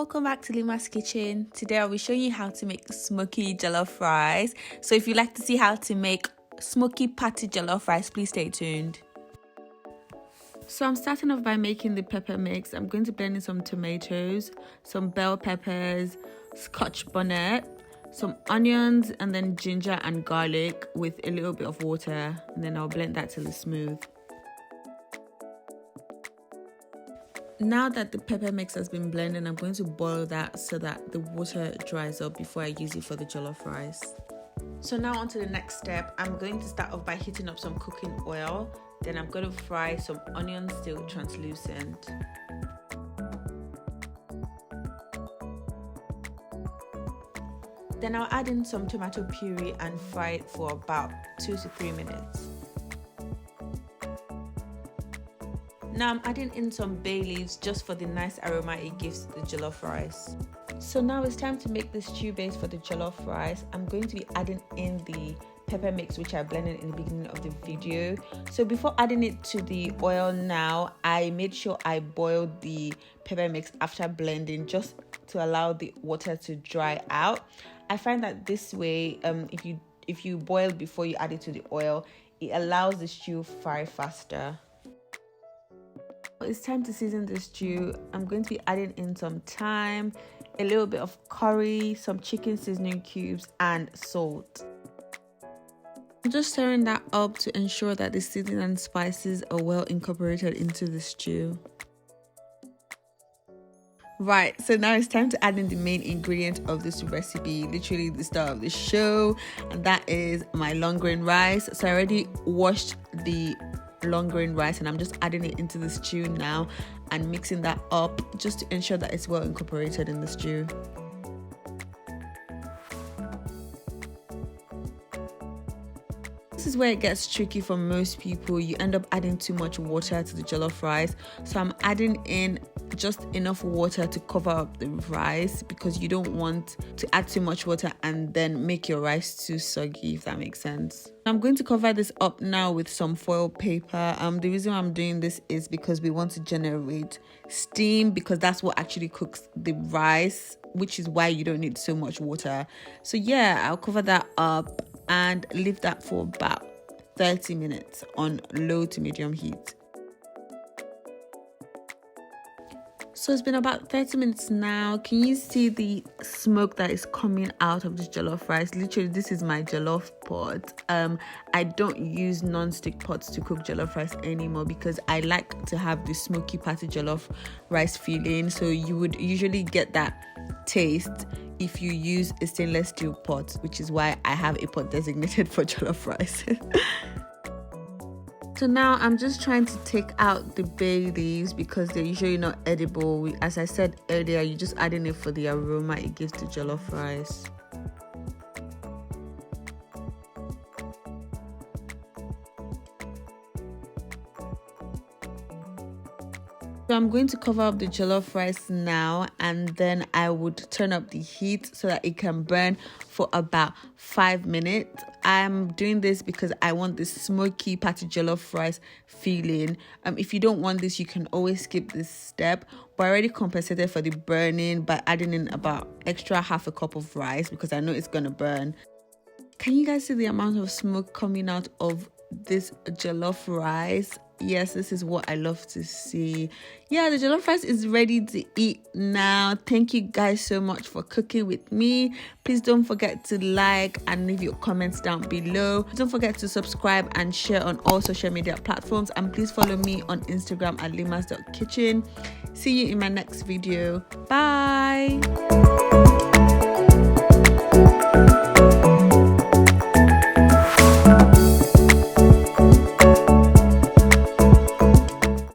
welcome back to Leemah's kitchen. Today I'll be showing you how to make smoky jollof rice. So if you'd like to see how to make smoky patty jollof rice, please stay tuned. So I'm starting off by making the pepper mix. I'm going to blend in some tomatoes, some bell peppers, Scotch bonnet, some onions, and then ginger and garlic with a little bit of water, and then I'll blend that till it's smooth. Now that the pepper mix has been blended, I'm going to boil that so that the water dries up before I use it for the jollof rice. So now on to the next step. I'm going to start off by heating up some cooking oil. Then I'm going to fry some onions till translucent. Then I'll add in some tomato puree and fry it for about 2 to 3 minutes. Now I'm adding in some bay leaves just for the nice aroma it gives the jollof rice. So now it's time to make the stew base for the jollof rice. I'm going to be adding in the pepper mix which I blended in the beginning of the video. So before adding it to the oil now, I made sure I boiled the pepper mix after blending just to allow the water to dry out. I find that this way, if you boil before you add it to the oil, it allows the stew fry faster. It's time to season the stew. I'm going to be adding in some thyme, a little bit of curry, some chicken seasoning cubes, and salt. I'm just stirring that up to ensure that the seasoning and spices are well incorporated into the stew. Right, so now it's time to add in the main ingredient of this recipe, literally the star of the show, and that is my long grain rice. So I already washed the long grain rice and I'm just adding it into the stew now and mixing that up just to ensure that it's well incorporated in the stew. This is where it gets tricky for most people. You end up adding too much water to the jollof rice, so I'm adding in just enough water to cover up the rice because you don't want to add too much water and then make your rice too soggy, if that makes sense. I'm going to cover this up now with some foil paper. The reason why I'm doing this is because we want to generate steam, because that's what actually cooks the rice, which is why you don't need so much water. So yeah, I'll cover that up and leave that for about 30 minutes on low to medium heat. So it's been about 30 minutes now. Can you see the smoke that is coming out of this jollof rice? Literally, this is my jollof pot. I don't use non-stick pots to cook jollof rice anymore because I like to have the smoky patty jollof rice feeling. So you would usually get that taste if you use a stainless steel pot, which is why I have a pot designated for jollof rice. So now I'm just trying to take out the bay leaves because they're usually not edible. As I said earlier, you're just adding it for the aroma it gives to jollof rice. So I'm going to cover up the jollof rice now, and then I would turn up the heat so that it can burn for about 5 minutes. I'm doing this because I want this smoky patty jollof rice feeling. If you don't want this, you can always skip this step, but I already compensated for the burning by adding in about extra half a cup of rice because I know it's gonna burn. Can you guys see the amount of smoke coming out of this jollof rice? Yes, this is what I love to see. Yeah, the jollof rice is ready to eat now. Thank you guys so much for cooking with me. Please don't forget to like and leave your comments down below. Don't forget to subscribe and share on all social media platforms, and please follow me on Instagram at leemahskitchen. See you in my next video. Bye.